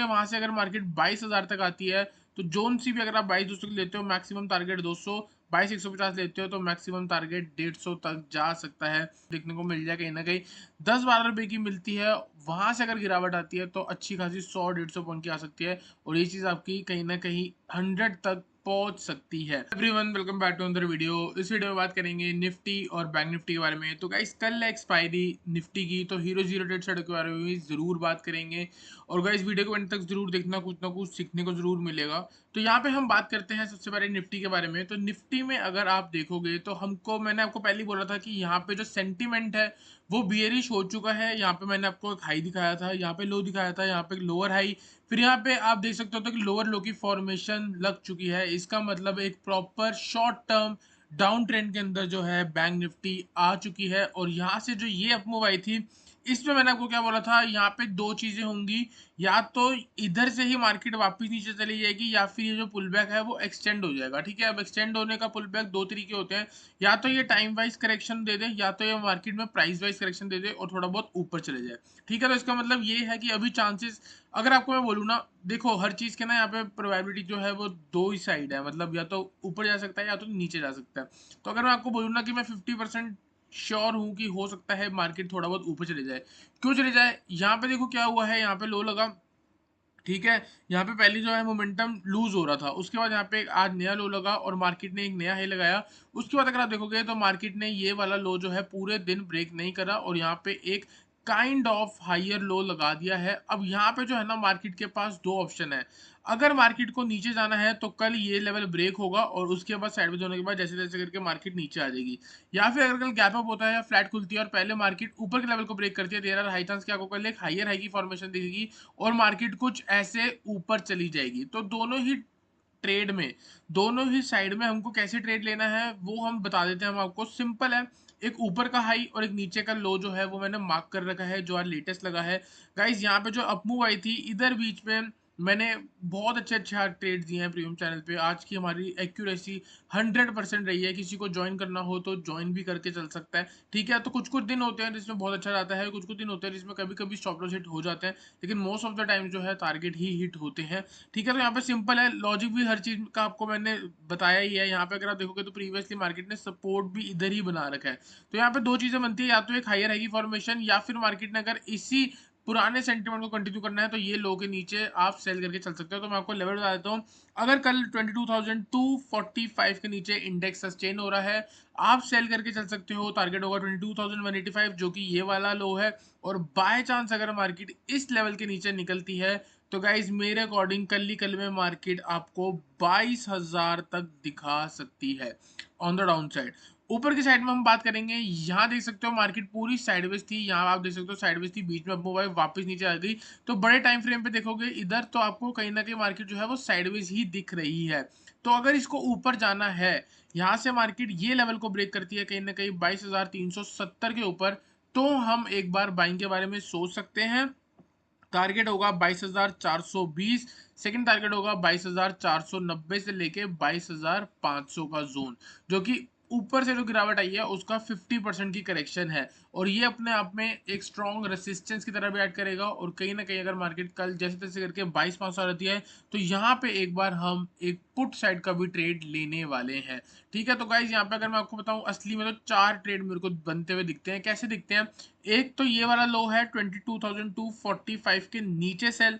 वहां से अगर मार्केट 22,000 तक आती है तो जोन सी भी अगर आप 22,200 लेते हो मैक्सिमम टारगेट 200, 22,150 लेते हो तो मैक्सिमम टारगेट 150 तक जा सकता है, देखने को मिल जाए कहीं ना कहीं 10-12 रुपए की मिलती है। वहां से अगर गिरावट आती है तो अच्छी खासी 100-150 पॉइंट की आ सकती है और ये चीज आपकी कहीं ना कहीं 100 तक पहुंच सकती है। Everyone welcome back to another video. इस वीडियो में बात करेंगे निफ्टी और बैंक निफ्टी के बारे में। तो गाइस कल है एक्सपायरी निफ्टी की, तो हीरो जीरो डेट सेट के बारे में भी जरूर बात करेंगे और गाइस वीडियो को एंड तक जरूर देखना, कुछ ना कुछ सीखने को जरूर मिलेगा। तो यहाँ पे हम बात करते हैं सबसे पहले निफ्टी के बारे में। तो निफ्टी में अगर आप देखोगे तो मैंने आपको पहले ही बोला था कि यहाँ पे जो सेंटीमेंट है वो बियरिश हो चुका है। यहाँ पे मैंने आपको एक हाई दिखाया था, यहाँ पे लो दिखाया था, यहाँ पे लोअर हाई, फिर यहाँ पे आप देख सकते हो तो कि लोअर लो की फॉर्मेशन लग चुकी है। इसका मतलब एक proper short term down trend के अंदर जो है बैंक निफ्टी आ चुकी है। और यहाँ से जो ये अपमूव आई थी, इसमें मैंने आपको क्या बोला था, यहाँ पे दो चीजें होंगी, या तो इधर से ही मार्केट वापस नीचे चली जाएगी या फिर ये जो पुल बैक है वो एक्सटेंड हो जाएगा। ठीक है, अब एक्सटेंड होने का पुल बैक दो तरीके होते हैं, या तो ये टाइम वाइज करेक्शन दे दे या तो ये मार्केट में प्राइस वाइज करेक्शन दे दे और थोड़ा बहुत ऊपर चले जाए। ठीक है, तो इसका मतलब ये है कि अभी चांसेस, अगर आपको मैं बोलूँ ना, देखो हर चीज के ना यहाँ पे प्रोबेबिलिटी जो है वो दो ही साइड है, मतलब या तो ऊपर जा सकता है या तो नीचे जा सकता है। तो अगर मैं आपको बोलूँ ना कि मैं 50% श्योर हूँ कि हो सकता है मार्केट थोड़ा बहुत ऊपर चले जाए। क्यों चले जाए, यहाँ पे देखो क्या हुआ है, यहाँ पे लो लगा। ठीक है, यहाँ पे पहले जो है मोमेंटम लूज हो रहा था, उसके बाद यहाँ पे एक आज नया लो लगा और मार्केट ने एक नया हाई लगाया। उसके बाद अगर आप देखोगे तो मार्केट ने ये वाला लो जो है पूरे दिन ब्रेक नहीं करा और यहाँ पे एक काइंड ऑफ हायर लो लगा दिया है। अब यहाँ पे जो है ना मार्केट के पास दो ऑप्शन है। अगर मार्केट को नीचे जाना है तो कल ये लेवल ब्रेक होगा और उसके बाद साइडवेज होने के बाद जैसे जैसे करके मार्केट नीचे आ जाएगी, या फिर अगर कल गैप अप होता है या फ्लैट खुलती है और पहले मार्केट ऊपर के लेवल को ब्रेक करती है, देर आर हाई चांस कि आपको कल एक हायर हाई की फॉर्मेशन दिखेगी और मार्केट कुछ ऐसे ऊपर चली जाएगी। तो दोनों ही ट्रेड में, दोनों ही साइड में हमको कैसे ट्रेड लेना है वो हम बता देते हैं। हम आपको सिंपल है, एक ऊपर का हाई और एक नीचे का लो जो है वो मैंने मार्क कर रखा है जो आज लेटेस्ट लगा है। गाइज यहाँ पे जो अपमूव आई थी इधर बीच में मैंने बहुत अच्छे अच्छे ट्रेड दिए हैं प्रीमियम चैनल पे। आज की हमारी एक्यूरेसी 100% रही है, किसी को ज्वाइन करना हो तो ज्वाइन भी करके चल सकता है। ठीक है, तो कुछ कुछ दिन होते हैं जिसमें बहुत अच्छा जाता है, कुछ कुछ दिन होते हैं जिसमें कभी कभी स्टॉप लॉस हिट हो जाते हैं, लेकिन मोस्ट ऑफ द टाइम जो है टारगेट ही हिट होते हैं। ठीक है, तो यहाँ पे सिंपल है, लॉजिक भी हर चीज का आपको मैंने बताया ही है। यहाँ पे अगर आप देखोगे तो प्रीवियसली मार्केट ने सपोर्ट भी इधर ही बना रखा है। तो यहाँ पे दो चीजें बनती है, या तो एक हायर हाई फॉर्मेशन या फिर मार्केट ने अगर इसी पुराने सेंटीमेंट को कंटिन्यू करना है तो ये लो के नीचे आप सेल करके चल सकते हो। तो मैं आपको लेवल बता देता हूँ, अगर कल 22,245 के नीचे इंडेक्स सस्टेन हो रहा है, आप सेल करके चल सकते हो। टारगेट होगा 22,185 जो कि ये वाला लो है। और बाय चांस अगर मार्केट इस लेवल के नीचे निकलती है तो गाइज मेरे अकॉर्डिंग कल ही कल में मार्केट आपको 22,000 तक दिखा सकती है ऑन द डाउन साइड। ऊपर की साइड में हम बात करेंगे, यहाँ देख सकते हो मार्केट पूरी साइडवेज थी, यहाँ आप देख सकते हो साइडवेज थी, बीच में अपमूव आई वापस नीचे आ गई। तो बड़े टाइम फ्रेम पे देखोगे इधर तो आपको कहीं ना कहीं मार्केट जो है वो साइडवेज ही दिख रही है। तो अगर इसको ऊपर जाना है, यहाँ से मार्केट ये लेवल को ब्रेक करती है कहीं ना कहीं 22,370 के ऊपर, तो हम एक बार बाइंग के बारे में सोच सकते हैं। टारगेट होगा 22,420, सेकंड टारगेट होगा 22,490 से लेके 22,500 का जोन, जो कि ऊपर से जो गिरावट आई है उसका 50% की करेक्शन है। और ये अपने आप में एक स्ट्रॉन्ग रेसिस्टेंस की तरह भी ऐड करेगा और कहीं ना कहीं अगर मार्केट कल जैसे तैसे करके 22,500 आ जाती है तो यहाँ पे एक बार हम एक पुट साइड का भी ट्रेड लेने वाले हैं। ठीक है, तो गाइज यहाँ पे अगर मैं आपको बताऊं असली में तो चार ट्रेड मेरे को बनते हुए दिखते हैं। कैसे दिखते हैं, एक तो ये वाला लो है 22,245 के नीचे सेल।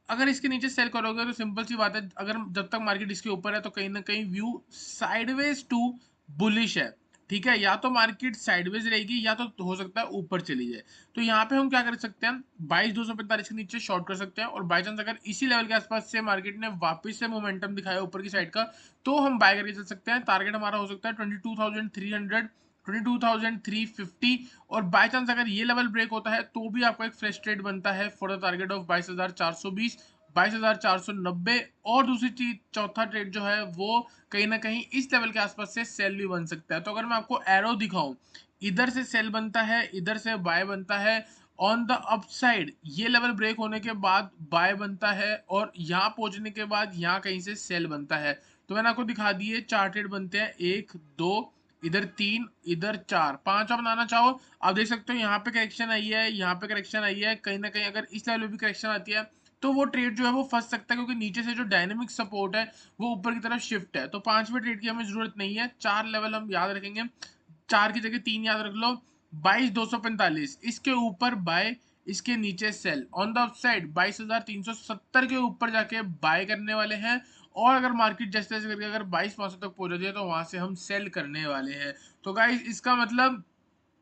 अगर इसके नीचे सेल करोगे तो सिंपल सी बात है, अगर जब तक मार्केट इसके ऊपर है तो कहीं ना कहीं व्यू साइडवेज टू बुलिश है। ठीक है, या तो मार्केट साइडवेज रहेगी या तो हो सकता है ऊपर चली जाए। तो यहाँ पे हम क्या कर सकते हैं, 22,245 के नीचे शॉर्ट कर सकते हैं और बाई चांस अगर इसी लेवल के आसपास से मार्केट ने वापस से मोमेंटम दिखाया ऊपर की साइड का तो हम बाय करके चल सकते हैं। टारगेट हमारा हो सकता है 22,300, 22,350। और बाय चांस अगर ये लेवल ब्रेक होता है तो भी आपको एक फ्रेश ट्रेड बनता है फॉर द टारगेट ऑफ 22,420, 22,490। और दूसरी चीज चौथा ट्रेड जो है वो कहीं ना कहीं इस लेवल के आसपास से सेल भी बन सकता है। तो अगर मैं आपको एरो दिखाऊं, इधर से सेल बनता है, इधर से बाय बनता है। ऑन द अपसाइड ये लेवल ब्रेक होने के बाद बाय बनता है और यहाँ पहुंचने के बाद यहाँ कहीं से सेल बनता है। तो मैंने आपको दिखा दिए चार ट्रेड बनते हैं, एक दो, इधर तीन, इधर चार, पांच आप बनाना चाहो आप देख सकते हो। यहाँ पे करेक्शन आई है, यहाँ पे करेक्शन आई है, कहीं ना कहीं अगर इस लेवल पे भी करेक्शन आती है तो वो ट्रेड जो है वो फंस सकता है, क्योंकि नीचे से जो डायनेमिक सपोर्ट है वो ऊपर की तरफ शिफ्ट है। तो 5वें ट्रेड की हमें जरूरत नहीं है, 4 लेवल हम याद रखेंगे, 4 की जगह 3 याद रख लो। 22,245 इसके ऊपर बाय, इसके नीचे सेल। ऑन द अपसाइड 22,370 के ऊपर जाके बाय करने वाले हैं, और अगर मार्केट जैसे जैसे करके अगर 22,500 तक पहुंच जाती है तो वहां से हम सेल करने वाले हैं। तो गाइस इसका मतलब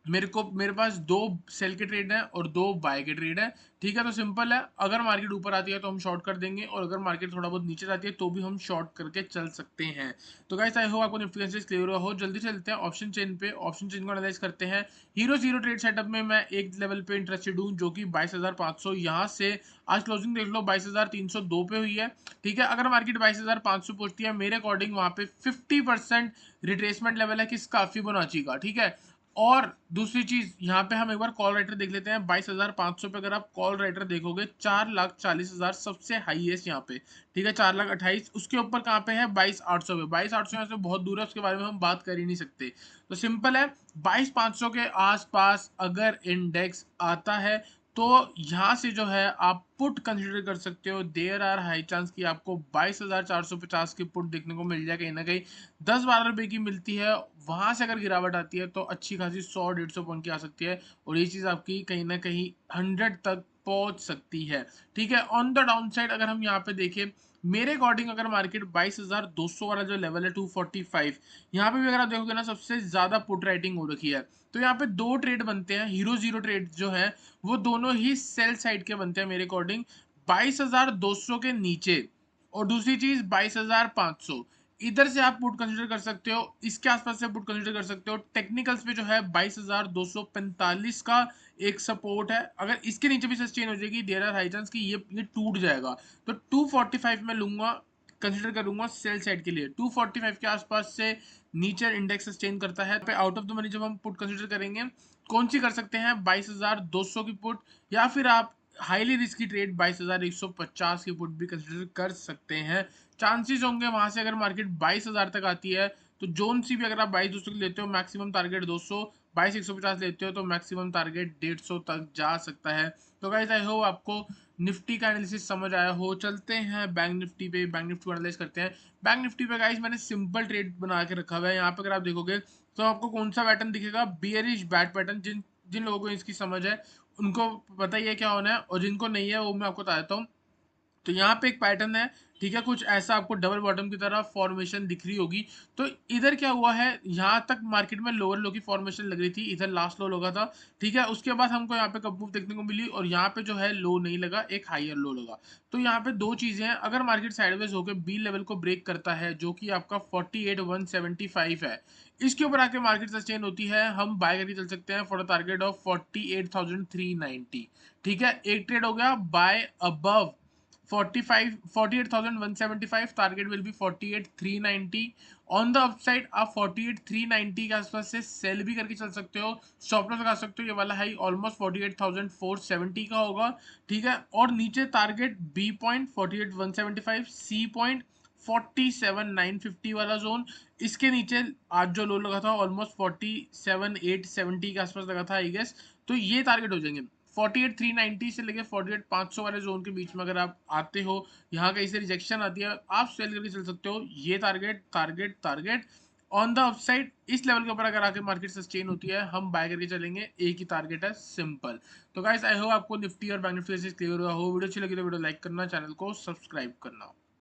मेरे पास 2 सेल के ट्रेड हैं और 2 बाय के ट्रेड हैं। ठीक है, तो सिंपल है, अगर मार्केट ऊपर आती है तो हम शॉर्ट कर देंगे, और अगर मार्केट थोड़ा बहुत नीचे जाती है तो भी हम शॉर्ट करके चल सकते हैं। तो गाइस आई होप आपको निफ्टी एनालिसिस क्लियर हुआ हो। जल्दी चलते हैं ऑप्शन चेन पे, ऑप्शन चेन को एनालाइज करते हैं। हीरो जीरो ट्रेड सेटअप में मैं एक लेवल पे इंटरेस्टेड हूँ, जो कि 22,500, यहाँ से आज क्लोजिंग देख लो 22,302 पे हुई है। ठीक है, अगर मार्केट 22,500 पहुंचती है मेरे अकॉर्डिंग वहां पे 50% रिट्रेसमेंट लेवल है किसका, फिबोनाची का। ठीक है, और दूसरी चीज यहाँ पे हम एक बार कॉल राइटर देख लेते हैं। 22,500 पे अगर आप कॉल राइटर देखोगे 4,40,000 सबसे हाईएस्ट यहाँ पे। ठीक है, 4,28,000 उसके ऊपर कहाँ पे है, 22,800 पे। 22,800 यहाँ से बहुत दूर है, उसके बारे में हम बात कर ही नहीं सकते। तो सिंपल है, 22,500 के आसपास अगर इंडेक्स आता है तो यहाँ से जो है आप पुट कंसिडर कर सकते हो। देयर आर हाई चांस कि आपको 22,450 की पुट देखने को मिल जाए, कहीं ना कहीं 10-12 रुपए की मिलती है। वहां से अगर गिरावट आती है तो अच्छी खासी 100-150 पॉइंट की आ सकती है, और ये चीज आपकी कहीं ना कहीं 100 तक पहुंच सकती है। ठीक है, ऑन द डाउन साइड अगर हम यहाँ पे देखें, मेरे अकॉर्डिंग अगर मार्केट 22,200 वाला जो लेवल है 245, यहाँ पे भी अगर आप देखोगे ना सबसे ज्यादा पुट राइटिंग हो रखी है। तो यहाँ पे 2 ट्रेड बनते हैं, हीरो जीरो ट्रेड जो है वो दोनों ही सेल साइड के बनते हैं मेरे अकॉर्डिंग, 22,200 के नीचे। और दूसरी चीज 22,500 इधर से आप पुट कंसीडर कर सकते हो, इसके आसपास से पुट कंसीडर कर सकते हो। टेक्निकल्स पे जो है 22,245 का एक सपोर्ट है, अगर इसके नीचे भी सस्टेन हो जाएगी देयर आर हाई चांस कि ये टूट जाएगा। तो 245 में लूंगा, कंसीडर करूंगा सेल साइड के लिए। 245 के आसपास से नीचे इंडेक्स सस्टेन करता है पे आउट ऑफ द मनी जब हम पुट कंसीडर करेंगे, कौन सी कर सकते हैं, 22,200 की पुट, या फिर आप हाईली रिस्की ट्रेड 22,150 की पुट भी कंसीडर कर सकते हैं। चांसेस होंगे वहां से अगर मार्केट 22,000 तक आती है तो जोन सी भी अगर आप 22,200 की लेते हो मैक्सिमम टारगेट 200, 22,150 लेते हो तो मैक्सिमम टारगेट 150 तक जा सकता है। तो गाइस आई होप आपको निफ्टी का एनालिसिस समझ आया हो। चलते हैं बैंक निफ्टी पे, बैंक निफ्टी को एनालाइज करते हैं। बैंक निफ्टी पे गाइस मैंने सिंपल ट्रेड बना के रखा हुआ है। यहाँ पे अगर आप देखोगे तो आपको कौन सा पैटर्न दिखेगा, बियरिश बैट पैटर्न। जिन जिन लोगों को इसकी समझ है उनको पता ही है क्या होना है, और जिनको नहीं है वो मैं आपको बता देता हूँ। तो यहाँ पे एक पैटर्न है, ठीक है, कुछ ऐसा आपको डबल बॉटम की तरह फॉर्मेशन दिख रही होगी। तो इधर क्या हुआ है, यहाँ तक मार्केट में लोअर लो की फॉर्मेशन लग रही थी, इधर लास्ट लो लगा था। ठीक है, उसके बाद हमको यहाँ पे कप मूव देखने को मिली, और यहाँ पे जो है लो नहीं लगा, एक हायर लो लगा। तो यहाँ पे दो चीजें हैं, अगर मार्केट साइडवेज होकर बी लेवल को ब्रेक करता है जो कि आपका 48,175 है, इसके ऊपर आके मार्केट सस्टेन होती है, हम बाय करके चल सकते हैं फॉर द टारगेट ऑफ 48,390। ठीक है, एक ट्रेड हो गया buy above 48,175, target will be 48,390। On the upside आप 48,390 के आसपास से सेल भी करके चल सकते हो, स्टॉप लॉस लगा सकते हो, ये वाला हाई ऑलमोस्ट 48,470 का होगा। ठीक है, और नीचे target B point 48,175, C point 47,950 वाला जोन, इसके नीचे आज जो लो लगा था ऑलमोस्ट 47,870 के आसपास लगा था आई गेस। तो ये टारगेट हो जाएंगे 48,390 से लेके 48,500 वाले जोन के बीच में। अगर आप आते हो, यहाँ कहीं से रिजेक्शन आती है, आप सेल करके चल सकते हो। ये target target target on the upside इस लेवल के ऊपर अगर आके मार्केट सस्टेन होती है हम बाय करके चलेंगे, एक ही टारगेट है, सिंपल। तो गाइस आई होप आपको निफ्टी और बैंक निफ्टी क्लियर हुआ हो। वीडियो अच्छी लगी तो वीडियो लाइक करना, चैनल को सब्सक्राइब करना।